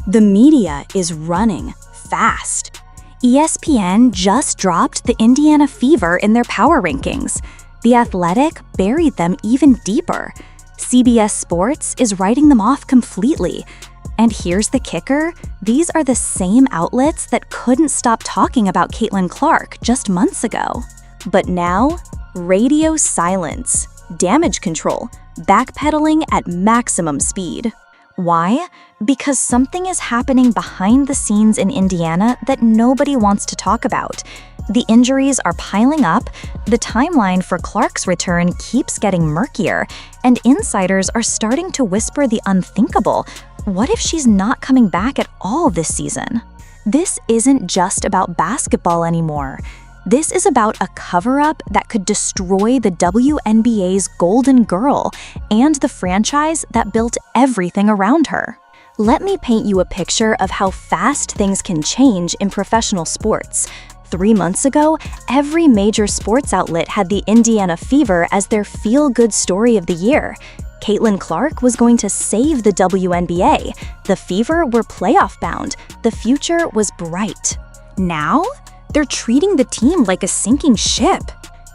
The media is running fast. ESPN just dropped the Indiana Fever in their power rankings. The Athletic buried them even deeper. CBS Sports is writing them off completely. And here's the kicker, these are the same outlets that couldn't stop talking about Caitlin Clark just months ago. But now, radio silence, damage control, backpedaling at maximum speed. Why? Because something is happening behind the scenes in Indiana that nobody wants to talk about. The injuries are piling up, the timeline for Clark's return keeps getting murkier, and insiders are starting to whisper the unthinkable. What if she's not coming back at all this season? This isn't just about basketball anymore. This is about a cover-up that could destroy the WNBA's golden girl and the franchise that built everything around her. Let me paint you a picture of how fast things can change in professional sports. 3 months ago, every major sports outlet had the Indiana Fever as their feel-good story of the year. Caitlin Clark was going to save the WNBA. The Fever were playoff-bound. The future was bright. Now, they're treating the team like a sinking ship.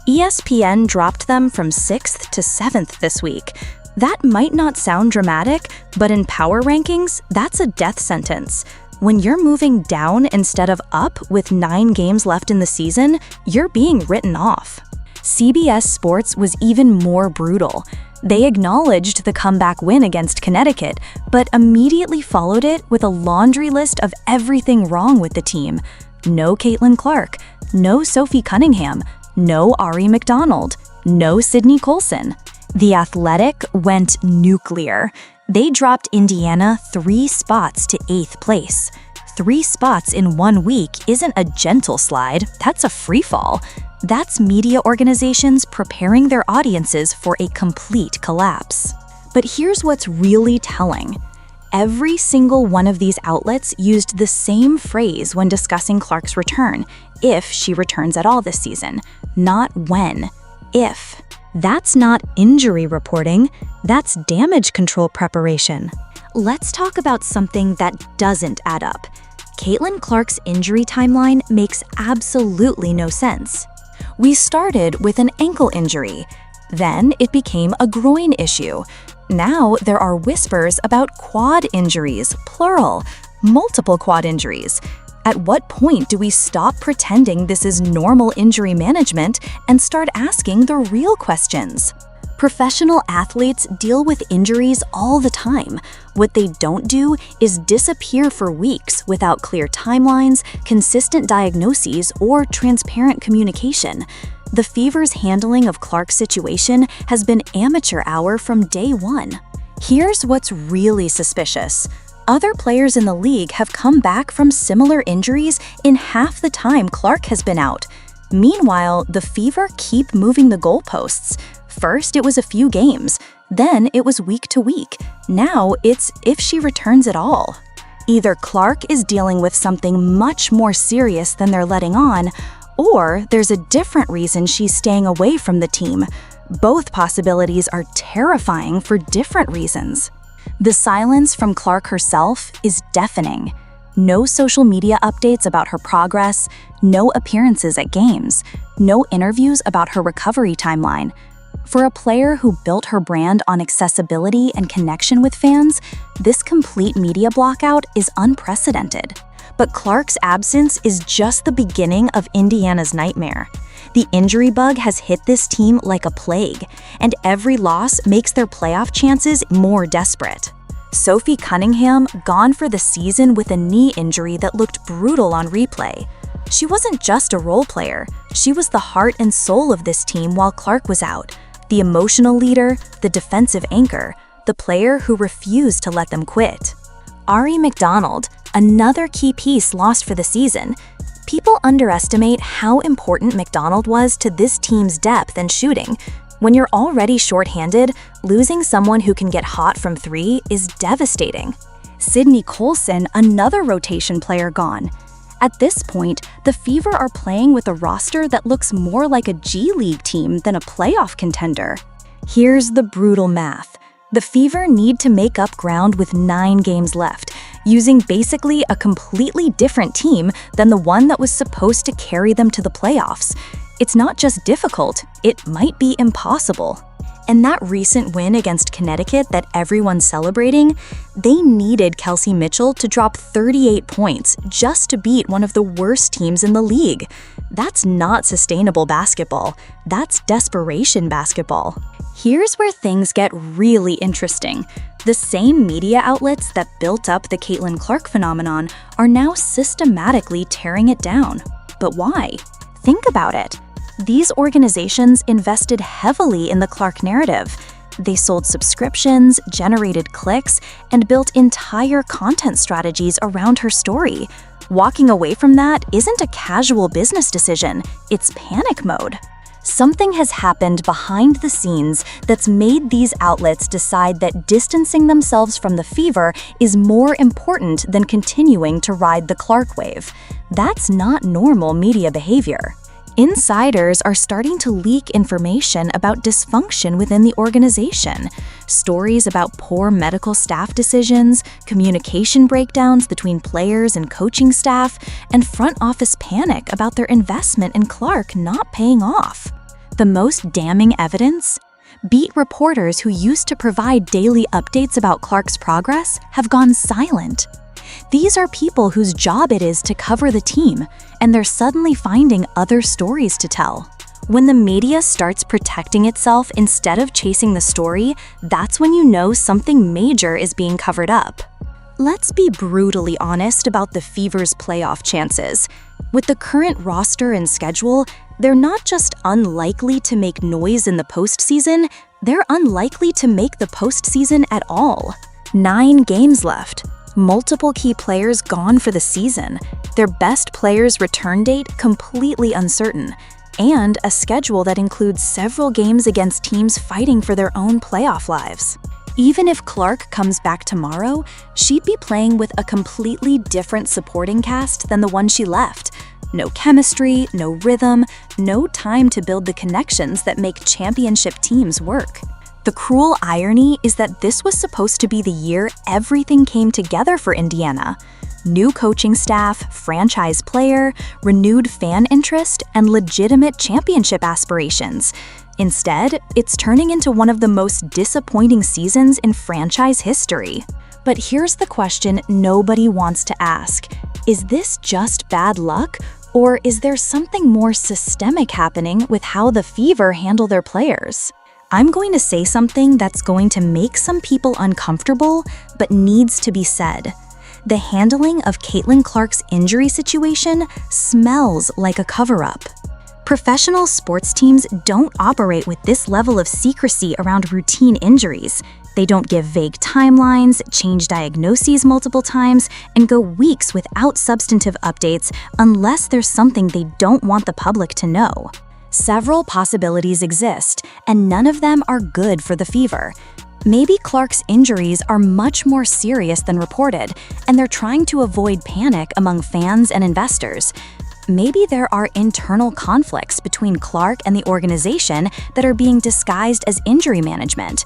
ESPN dropped them from 6th to 7th this week. That might not sound dramatic, but in power rankings, that's a death sentence. When you're moving down instead of up with 9 games left in the season, you're being written off. CBS Sports was even more brutal. They acknowledged the comeback win against Connecticut, but immediately followed it with a laundry list of everything wrong with the team. No Caitlin Clark, no Sophie Cunningham, no Ari McDonald, no Sydney Colson. The Athletic went nuclear. They dropped Indiana 3 spots to 8th place. 3 spots in 1 week isn't a gentle slide, that's a free fall. That's media organizations preparing their audiences for a complete collapse. But here's what's really telling. Every single one of these outlets used the same phrase when discussing Clark's return, if she returns at all this season, not when, if. That's not injury reporting, that's damage control preparation. Let's talk about something that doesn't add up. Caitlin Clark's injury timeline makes absolutely no sense. We started with an ankle injury. Then it became a groin issue. Now there are whispers about quad injuries, plural, multiple quad injuries. At what point do we stop pretending this is normal injury management and start asking the real questions? Professional athletes deal with injuries all the time. What they don't do is disappear for weeks without clear timelines, consistent diagnoses, or transparent communication. The Fever's handling of Clark's situation has been amateur hour from day one. Here's what's really suspicious. Other players in the league have come back from similar injuries in half the time Clark has been out. Meanwhile, the Fever keep moving the goalposts. First, it was a few games. Then it was week to week. Now it's if she returns at all. Either Clark is dealing with something much more serious than they're letting on, or there's a different reason she's staying away from the team. Both possibilities are terrifying for different reasons. The silence from Clark herself is deafening. No social media updates about her progress, no appearances at games, no interviews about her recovery timeline. For a player who built her brand on accessibility and connection with fans, this complete media blackout is unprecedented. But Clark's absence is just the beginning of Indiana's nightmare. The injury bug has hit this team like a plague, and every loss makes their playoff chances more desperate. Sophie Cunningham gone for the season with a knee injury that looked brutal on replay. She wasn't just a role player, she was the heart and soul of this team while Clark was out, the emotional leader, the defensive anchor, the player who refused to let them quit. Ari McDonald, another key piece lost for the season. People underestimate how important McDonald was to this team's depth and shooting. When you're already shorthanded, losing someone who can get hot from 3 is devastating. Sydney Colson, another rotation player, gone. At this point, the Fever are playing with a roster that looks more like a G League team than a playoff contender. Here's the brutal math. The Fever need to make up ground with 9 games left. using basically a completely different team than the one that was supposed to carry them to the playoffs. It's not just difficult, it might be impossible. And that recent win against Connecticut that everyone's celebrating, they needed Kelsey Mitchell to drop 38 points just to beat one of the worst teams in the league. That's not sustainable basketball. That's desperation basketball. Here's where things get really interesting. The same media outlets that built up the Caitlin Clark phenomenon are now systematically tearing it down. But why? Think about it. These organizations invested heavily in the Clark narrative. They sold subscriptions, generated clicks, and built entire content strategies around her story. Walking away from that isn't a casual business decision, it's panic mode. Something has happened behind the scenes that's made these outlets decide that distancing themselves from the Fever is more important than continuing to ride the Clark wave. That's not normal media behavior. Insiders are starting to leak information about dysfunction within the organization. Stories about poor medical staff decisions, communication breakdowns between players and coaching staff, and front office panic about their investment in Clark not paying off. The most damning evidence? Beat reporters who used to provide daily updates about Clark's progress have gone silent. These are people whose job it is to cover the team, and they're suddenly finding other stories to tell. When the media starts protecting itself instead of chasing the story, that's when you know something major is being covered up. Let's be brutally honest about the Fever's playoff chances. With the current roster and schedule, they're not just unlikely to make noise in the postseason, they're unlikely to make the postseason at all. 9 games left. Multiple key players gone for the season, their best player's return date completely uncertain, and a schedule that includes several games against teams fighting for their own playoff lives. Even if Clark comes back tomorrow, she'd be playing with a completely different supporting cast than the one she left. No chemistry, no rhythm, no time to build the connections that make championship teams work. The cruel irony is that this was supposed to be the year everything came together for Indiana. New coaching staff, franchise player, renewed fan interest, and legitimate championship aspirations. Instead, it's turning into one of the most disappointing seasons in franchise history. But here's the question nobody wants to ask. Is this just bad luck, or is there something more systemic happening with how the Fever handle their players? I'm going to say something that's going to make some people uncomfortable, but needs to be said. The handling of Caitlin Clark's injury situation smells like a cover-up. Professional sports teams don't operate with this level of secrecy around routine injuries. They don't give vague timelines, change diagnoses multiple times, and go weeks without substantive updates unless there's something they don't want the public to know. Several possibilities exist, and none of them are good for the Fever. Maybe Clark's injuries are much more serious than reported, and they're trying to avoid panic among fans and investors. Maybe there are internal conflicts between Clark and the organization that are being disguised as injury management.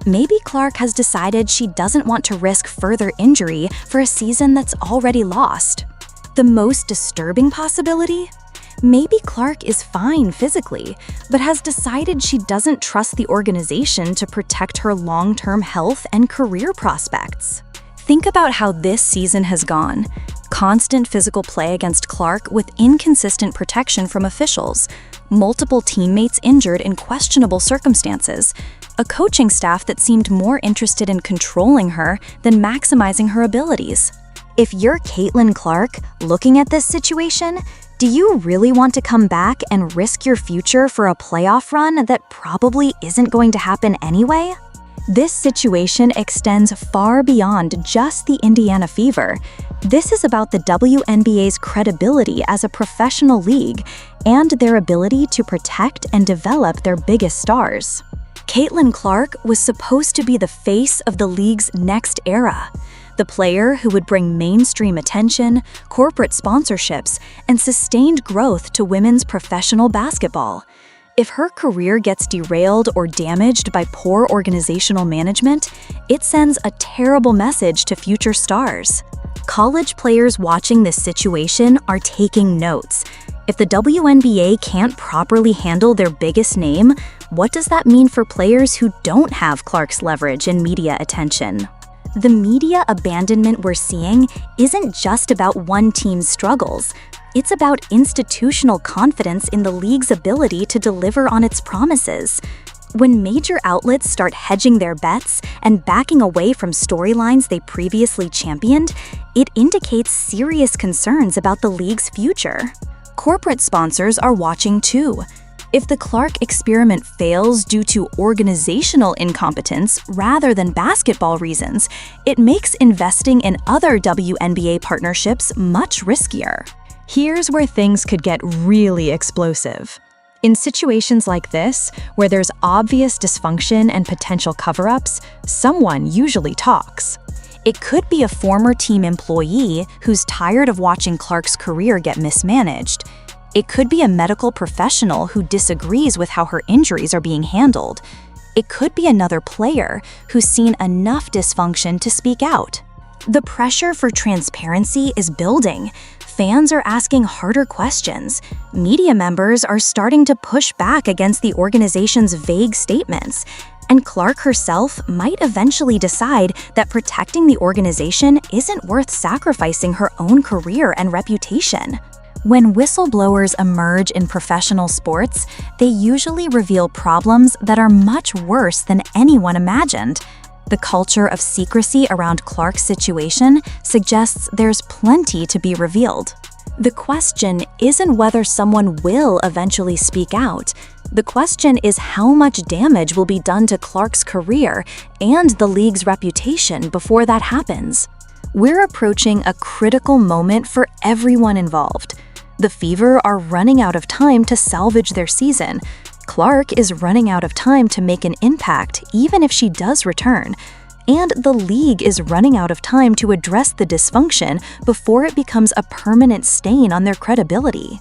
Maybe Clark has decided she doesn't want to risk further injury for a season that's already lost. The most disturbing possibility? Maybe Clark is fine physically, but has decided she doesn't trust the organization to protect her long-term health and career prospects. Think about how this season has gone. Constant physical play against Clark with inconsistent protection from officials, multiple teammates injured in questionable circumstances, a coaching staff that seemed more interested in controlling her than maximizing her abilities. If you're Caitlin Clark, looking at this situation, do you really want to come back and risk your future for a playoff run that probably isn't going to happen anyway? This situation extends far beyond just the Indiana Fever. This is about the WNBA's credibility as a professional league and their ability to protect and develop their biggest stars. Caitlin Clark was supposed to be the face of the league's next era. The player who would bring mainstream attention, corporate sponsorships, and sustained growth to women's professional basketball. If her career gets derailed or damaged by poor organizational management, it sends a terrible message to future stars. College players watching this situation are taking notes. If the WNBA can't properly handle their biggest name, what does that mean for players who don't have Clark's leverage and media attention? The media abandonment we're seeing isn't just about one team's struggles. It's about institutional confidence in the league's ability to deliver on its promises. When major outlets start hedging their bets and backing away from storylines they previously championed, it indicates serious concerns about the league's future. Corporate sponsors are watching too. If the Clark experiment fails due to organizational incompetence rather than basketball reasons, it makes investing in other WNBA partnerships much riskier. Here's where things could get really explosive. In situations like this, where there's obvious dysfunction and potential cover-ups, someone usually talks. It could be a former team employee who's tired of watching Clark's career get mismanaged. It could be a medical professional who disagrees with how her injuries are being handled. It could be another player who's seen enough dysfunction to speak out. The pressure for transparency is building. Fans are asking harder questions. Media members are starting to push back against the organization's vague statements. And Clark herself might eventually decide that protecting the organization isn't worth sacrificing her own career and reputation. When whistleblowers emerge in professional sports, they usually reveal problems that are much worse than anyone imagined. The culture of secrecy around Clark's situation suggests there's plenty to be revealed. The question isn't whether someone will eventually speak out. The question is how much damage will be done to Clark's career and the league's reputation before that happens. We're approaching a critical moment for everyone involved. The Fever are running out of time to salvage their season. Clark is running out of time to make an impact, even if she does return. And the league is running out of time to address the dysfunction before it becomes a permanent stain on their credibility.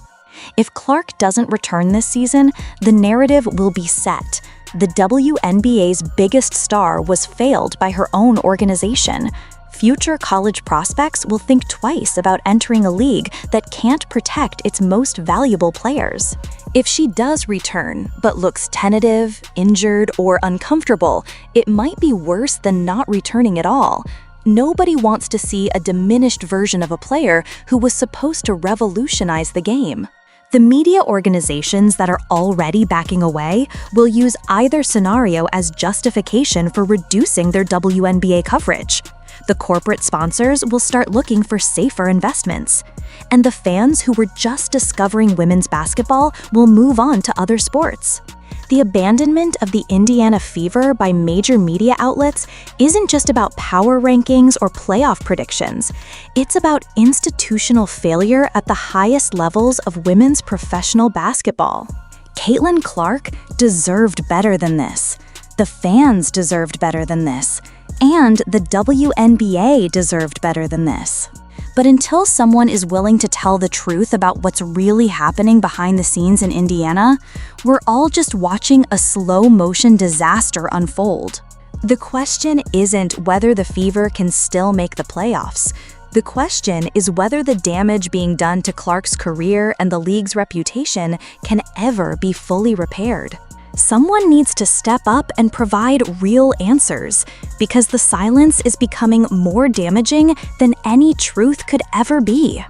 If Clark doesn't return this season, the narrative will be set. The WNBA's biggest star was failed by her own organization. Future college prospects will think twice about entering a league that can't protect its most valuable players. If she does return, but looks tentative, injured, or uncomfortable, it might be worse than not returning at all. Nobody wants to see a diminished version of a player who was supposed to revolutionize the game. The media organizations that are already backing away will use either scenario as justification for reducing their WNBA coverage. The corporate sponsors will start looking for safer investments. And the fans who were just discovering women's basketball will move on to other sports. The abandonment of the Indiana Fever by major media outlets isn't just about power rankings or playoff predictions. It's about institutional failure at the highest levels of women's professional basketball. Caitlin Clark deserved better than this. The fans deserved better than this. And the WNBA deserved better than this. But until someone is willing to tell the truth about what's really happening behind the scenes in Indiana, we're all just watching a slow-motion disaster unfold. The question isn't whether the Fever can still make the playoffs. The question is whether the damage being done to Clark's career and the league's reputation can ever be fully repaired. Someone needs to step up and provide real answers, because the silence is becoming more damaging than any truth could ever be.